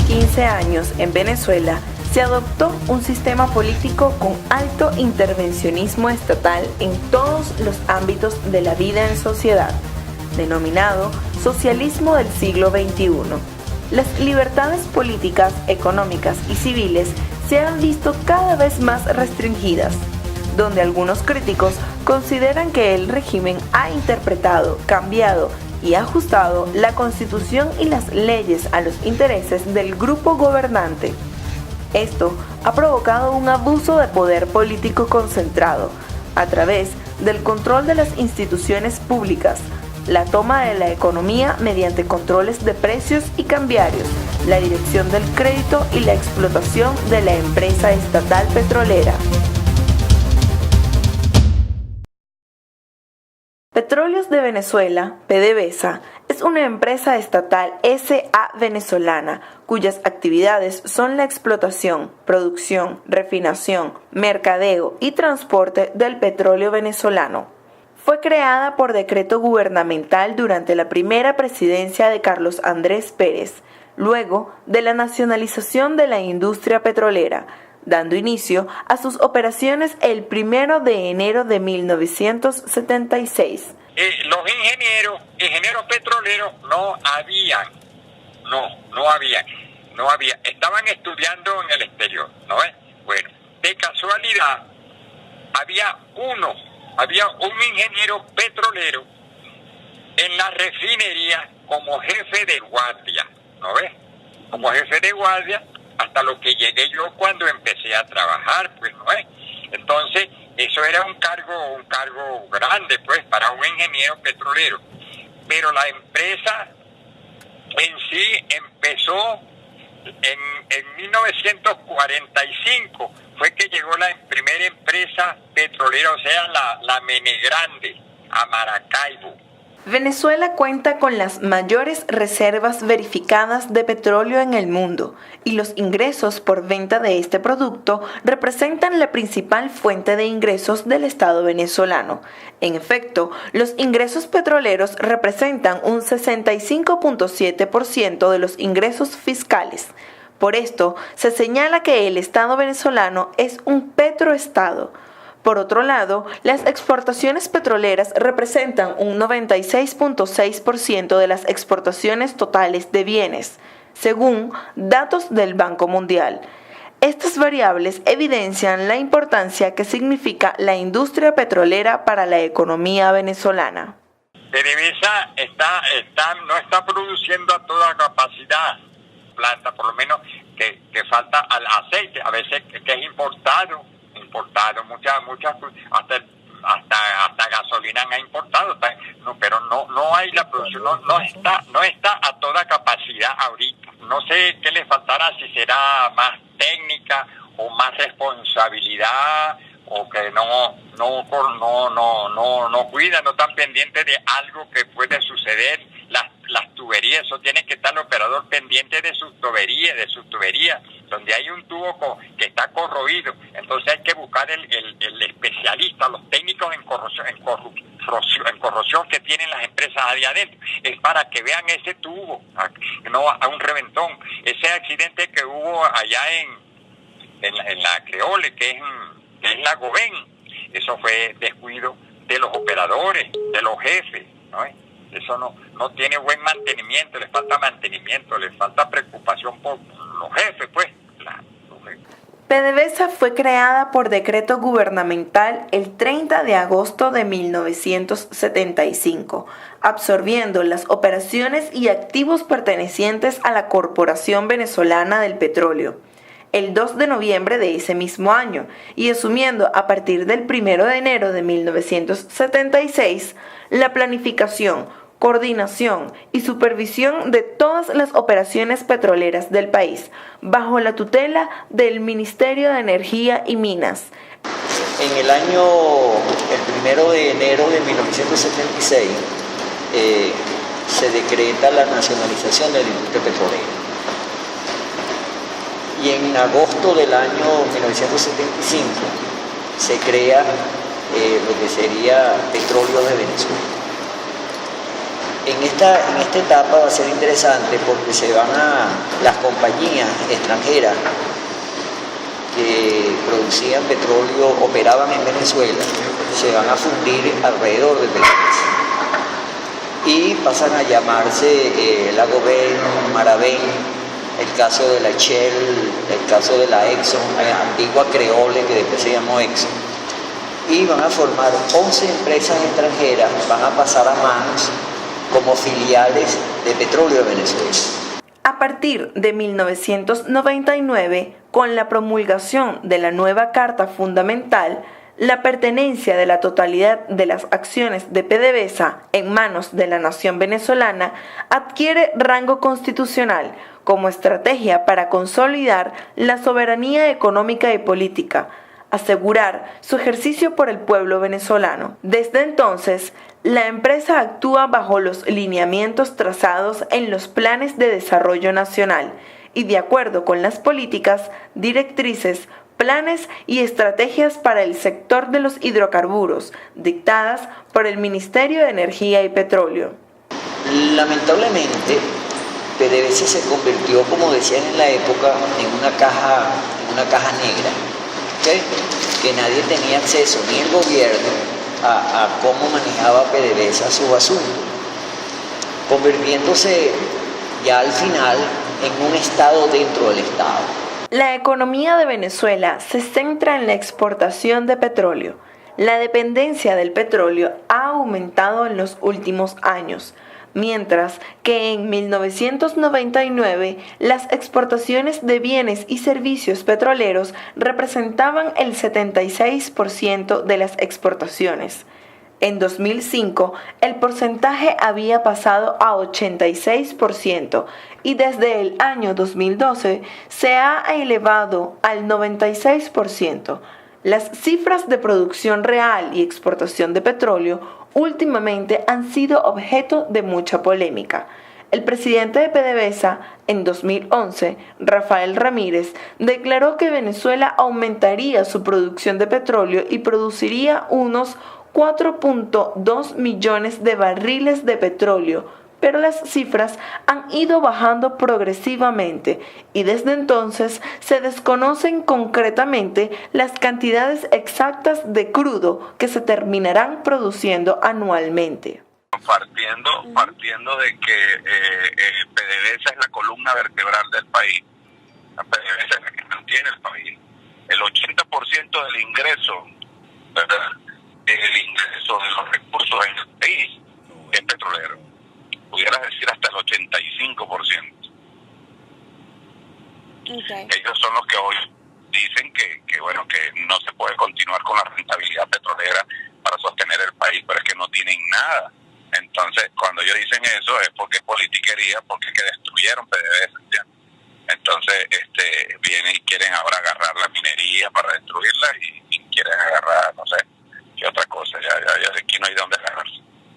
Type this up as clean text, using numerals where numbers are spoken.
15 años en Venezuela se adoptó un sistema político con alto intervencionismo estatal en todos los ámbitos de la vida en sociedad, denominado socialismo del siglo XXI. Las libertades políticas, económicas y civiles se han visto cada vez más restringidas, donde algunos críticos consideran que el régimen ha interpretado, cambiado y ajustado la Constitución y las leyes a los intereses del grupo gobernante. Esto ha provocado un abuso de poder político concentrado a través del control de las instituciones públicas, la toma de la economía mediante controles de precios y cambiarios, la dirección del crédito y la explotación de la empresa estatal petrolera. Petróleos de Venezuela, PDVSA, es una empresa estatal S.A. venezolana, cuyas actividades son la explotación, producción, refinación, mercadeo y transporte del petróleo venezolano. Fue creada por decreto gubernamental durante la primera presidencia de Carlos Andrés Pérez, luego de la nacionalización de la industria petrolera, dando inicio a sus operaciones el 1 de enero de 1976. Los ingenieros petroleros no habían. Estaban estudiando en el exterior, ¿no es? Bueno, de casualidad, había un ingeniero petrolero en la refinería como jefe de guardia, ¿no ves? Como jefe de guardia, hasta lo que llegué yo cuando empecé a trabajar, pues, ¿no es? Entonces, eso era un cargo grande, pues, para un ingeniero petrolero. Pero la empresa en sí empezó en 1945, fue que llegó la primera empresa petrolera, o sea, la Menegrande, a Maracaibo. Venezuela cuenta con las mayores reservas verificadas de petróleo en el mundo y los ingresos por venta de este producto representan la principal fuente de ingresos del Estado venezolano. En efecto, los ingresos petroleros representan un 65.7% de los ingresos fiscales. Por esto, se señala que el Estado venezolano es un petroestado. Por otro lado, las exportaciones petroleras representan un 96.6% de las exportaciones totales de bienes, según datos del Banco Mundial. Estas variables evidencian la importancia que significa la industria petrolera para la economía venezolana. PDVSA no está produciendo a toda capacidad planta, por lo menos que falta al aceite, a veces que es importado, muchas hasta gasolina han importado, pero no hay la producción, no está a toda capacidad ahorita. No sé qué le faltará, si será más técnica o más responsabilidad, o que no cuidan, no están pendientes de algo que puede suceder. Las tuberías, eso tiene que estar el operador pendiente de sus tuberías, donde hay un tubo que está corroído. Entonces hay que buscar el especialista, los técnicos en corrosión que tienen las empresas ahí adentro. Es para que vean ese tubo, no a un reventón. Ese accidente que hubo allá en la Creole, que es la Gobén, eso fue descuido de los operadores, de los jefes, ¿no? Eso no tiene buen mantenimiento, les falta mantenimiento, les falta preocupación por los jefes, pues. PDVSA fue creada por decreto gubernamental el 30 de agosto de 1975, absorbiendo las operaciones y activos pertenecientes a la Corporación Venezolana del Petróleo el 2 de noviembre de ese mismo año y asumiendo a partir del 1 de enero de 1976 la planificación, coordinación y supervisión de todas las operaciones petroleras del país, bajo la tutela del Ministerio de Energía y Minas. En el 1 de enero de 1976 se decreta la nacionalización de la industria petrolera. Y en agosto del año 1975 se crea lo que sería Petróleo de Venezuela. En esta etapa va a ser interesante porque las compañías extranjeras que producían petróleo, operaban en Venezuela, se van a fundir alrededor de PDVSA y pasan a llamarse Lagoven, Maravén, el caso de la Shell, el caso de la Exxon, la antigua Creole que después se llamó Exxon, y van a formar 11 empresas extranjeras, van a pasar a manos como filiales de Petróleo de Venezuela. A partir de 1999, con la promulgación de la nueva Carta Fundamental, la pertenencia de la totalidad de las acciones de PDVSA en manos de la nación venezolana adquiere rango constitucional como estrategia para consolidar la soberanía económica y política, asegurar su ejercicio por el pueblo venezolano. Desde entonces, la empresa actúa bajo los lineamientos trazados en los planes de desarrollo nacional y de acuerdo con las políticas, directrices, planes y estrategias para el sector de los hidrocarburos, dictadas por el Ministerio de Energía y Petróleo. Lamentablemente, PDVSA se convirtió, como decían en la época, en una caja negra, ¿okay? Que nadie tenía acceso, ni el gobierno, a cómo manejaba PDVSA sus asuntos, convirtiéndose ya al final en un Estado dentro del Estado. La economía de Venezuela se centra en la exportación de petróleo. La dependencia del petróleo ha aumentado en los últimos años, mientras que en 1999 las exportaciones de bienes y servicios petroleros representaban el 76% de las exportaciones. En 2005, el porcentaje había pasado a 86% y desde el año 2012 se ha elevado al 96%. Las cifras de producción real y exportación de petróleo últimamente han sido objeto de mucha polémica. El presidente de PDVSA en 2011, Rafael Ramírez, declaró que Venezuela aumentaría su producción de petróleo y produciría unos 4.2 millones de barriles de petróleo, pero las cifras han ido bajando progresivamente y desde entonces se desconocen concretamente las cantidades exactas de crudo que se terminarán produciendo anualmente. Partiendo de que PDVSA es la columna vertebral del país, la PDVSA es la que mantiene el país, el 80% del ingreso, ¿verdad?, el ingreso de los recursos en el país es petrolero. Pudieras decir hasta el 85%. Okay. Ellos son los que hoy dicen que no se puede continuar con la rentabilidad petrolera para sostener el país, pero es que no tienen nada. Entonces, cuando ellos dicen eso es porque es politiquería, porque es que destruyeron PDVSA, ¿ya? Entonces, vienen y quieren ahora agarrar la minería para destruirla y